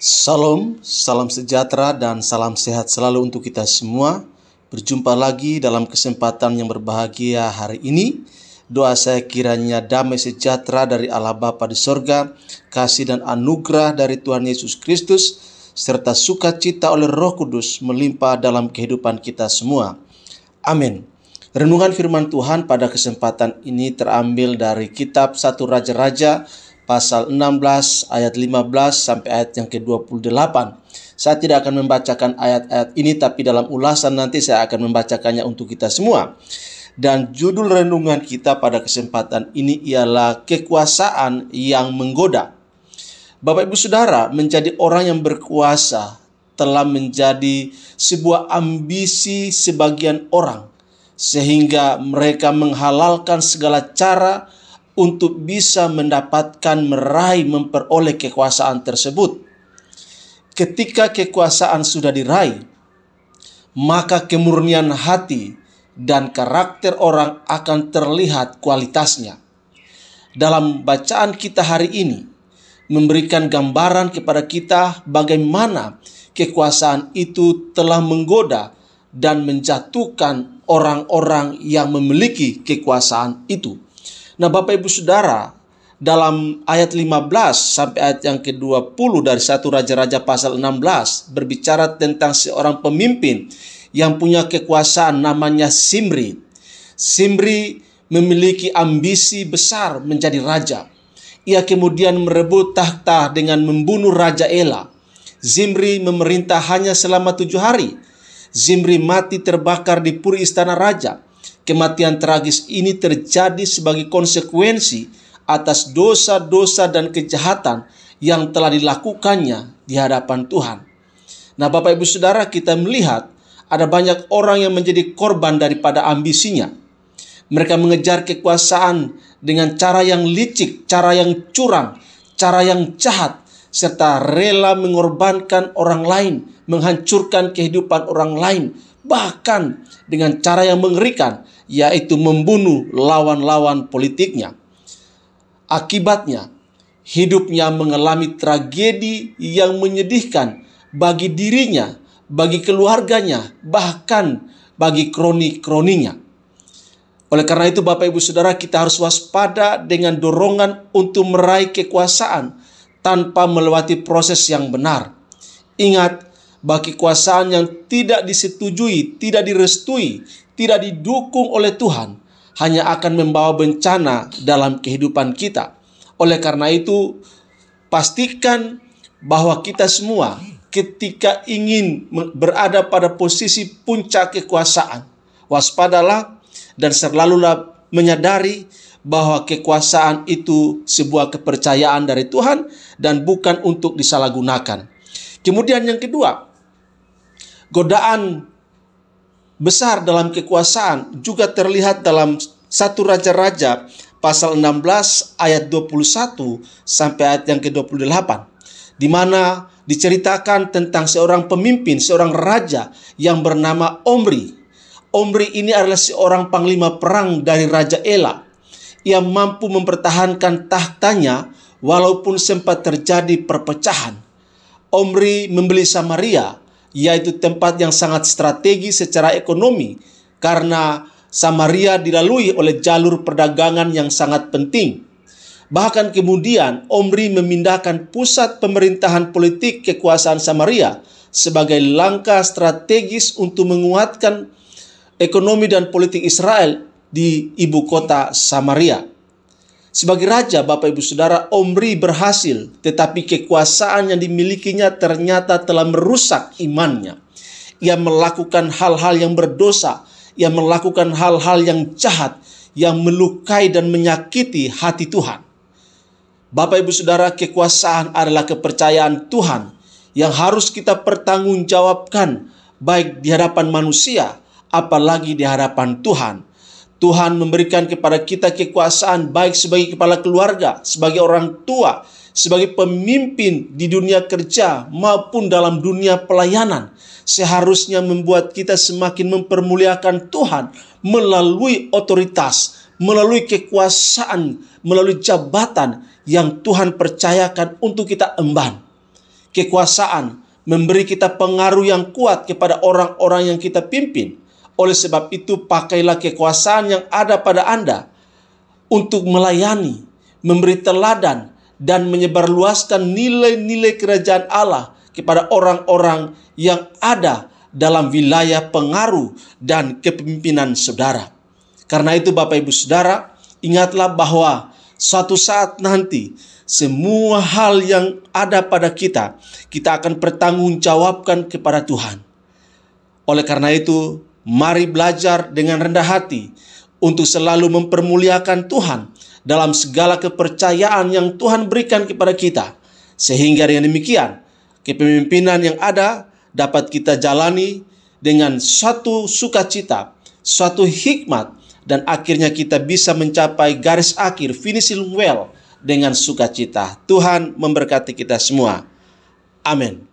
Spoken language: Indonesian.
Salam, salam sejahtera dan salam sehat selalu untuk kita semua. Berjumpa lagi dalam kesempatan yang berbahagia hari ini. Doa saya kiranya damai sejahtera dari Allah Bapa di sorga, kasih dan anugerah dari Tuhan Yesus Kristus, serta sukacita oleh Roh Kudus melimpah dalam kehidupan kita semua. Amin. Renungan firman Tuhan pada kesempatan ini terambil dari kitab 1 Raja-Raja pasal 16 ayat 15 sampai ayat yang ke-28. Saya tidak akan membacakan ayat-ayat ini, tapi dalam ulasan nanti saya akan membacakannya untuk kita semua. Dan judul renungan kita pada kesempatan ini ialah kekuasaan yang menggoda. Bapak Ibu Saudara, menjadi orang yang berkuasa telah menjadi sebuah ambisi sebagian orang, sehingga mereka menghalalkan segala cara untuk bisa mendapatkan, meraih, memperoleh kekuasaan tersebut. Ketika kekuasaan sudah diraih, maka kemurnian hati dan karakter orang akan terlihat kualitasnya. Dalam bacaan kita hari ini, memberikan gambaran kepada kita bagaimana kekuasaan itu telah menggoda dan menjatuhkan orang-orang yang memiliki kekuasaan itu. Nah, Bapak Ibu Saudara, dalam ayat 15 sampai ayat yang ke-20 dari 1 Raja-Raja pasal 16 berbicara tentang seorang pemimpin yang punya kekuasaan, namanya Zimri. Zimri memiliki ambisi besar menjadi raja. Ia kemudian merebut takhta dengan membunuh Raja Ela. Zimri memerintah hanya selama 7 hari. Zimri mati terbakar di puri istana raja. Kematian tragis ini terjadi sebagai konsekuensi atas dosa-dosa dan kejahatan yang telah dilakukannya di hadapan Tuhan. Nah, Bapak Ibu Saudara, kita melihat ada banyak orang yang menjadi korban daripada ambisinya. Mereka mengejar kekuasaan dengan cara yang licik, cara yang curang, cara yang jahat, serta rela mengorbankan orang lain, menghancurkan kehidupan orang lain, bahkan dengan cara yang mengerikan, yaitu membunuh lawan-lawan politiknya. Akibatnya, hidupnya mengalami tragedi yang menyedihkan bagi dirinya, bagi keluarganya, bahkan bagi kroni-kroninya. Oleh karena itu, Bapak Ibu Saudara, kita harus waspada dengan dorongan untuk meraih kekuasaan tanpa melewati proses yang benar. Ingat, bagi kekuasaan yang tidak disetujui, tidak direstui, tidak didukung oleh Tuhan, hanya akan membawa bencana dalam kehidupan kita. Oleh karena itu, pastikan bahwa kita semua ketika ingin berada pada posisi puncak kekuasaan, waspadalah dan selalulah menyadari bahwa kekuasaan itu sebuah kepercayaan dari Tuhan dan bukan untuk disalahgunakan. Kemudian yang kedua, godaan besar dalam kekuasaan juga terlihat dalam 1 Raja-Raja pasal 16 ayat 21 sampai ayat yang ke-28, di mana diceritakan tentang seorang pemimpin, seorang raja yang bernama Omri. Omri ini adalah seorang panglima perang dari Raja Ela. Ia mampu mempertahankan tahtanya walaupun sempat terjadi perpecahan. Omri membeli Samaria, yaitu tempat yang sangat strategis secara ekonomi, karena Samaria dilalui oleh jalur perdagangan yang sangat penting. Bahkan kemudian Omri memindahkan pusat pemerintahan politik kekuasaan Samaria sebagai langkah strategis untuk menguatkan ekonomi dan politik Israel di ibu kota Samaria. Sebagai raja, Bapak Ibu Saudara, Omri berhasil, tetapi kekuasaan yang dimilikinya ternyata telah merusak imannya. Ia melakukan hal-hal yang berdosa, ia melakukan hal-hal yang jahat, yang melukai dan menyakiti hati Tuhan. Bapak Ibu Saudara, kekuasaan adalah kepercayaan Tuhan yang harus kita pertanggungjawabkan, baik di hadapan manusia, apalagi di hadapan Tuhan. Tuhan memberikan kepada kita kekuasaan baik sebagai kepala keluarga, sebagai orang tua, sebagai pemimpin di dunia kerja maupun dalam dunia pelayanan. Seharusnya membuat kita semakin mempermuliakan Tuhan melalui otoritas, melalui kekuasaan, melalui jabatan yang Tuhan percayakan untuk kita emban. kekuasaan, memberi kita pengaruh yang kuat kepada orang-orang yang kita pimpin. Oleh sebab itu, pakailah kekuasaan yang ada pada Anda untuk melayani, memberi teladan, dan menyebarluaskan nilai-nilai kerajaan Allah kepada orang-orang yang ada dalam wilayah pengaruh dan kepemimpinan saudara. Karena itu Bapak Ibu Saudara, ingatlah bahwa suatu saat nanti semua hal yang ada pada kita akan pertanggungjawabkan kepada Tuhan. Oleh karena itu, mari belajar dengan rendah hati untuk selalu mempermuliakan Tuhan dalam segala kepercayaan yang Tuhan berikan kepada kita. Sehingga dengan demikian, kepemimpinan yang ada dapat kita jalani dengan suatu sukacita, suatu hikmat, dan akhirnya kita bisa mencapai garis akhir, finishing well, dengan sukacita. Tuhan memberkati kita semua. Amin.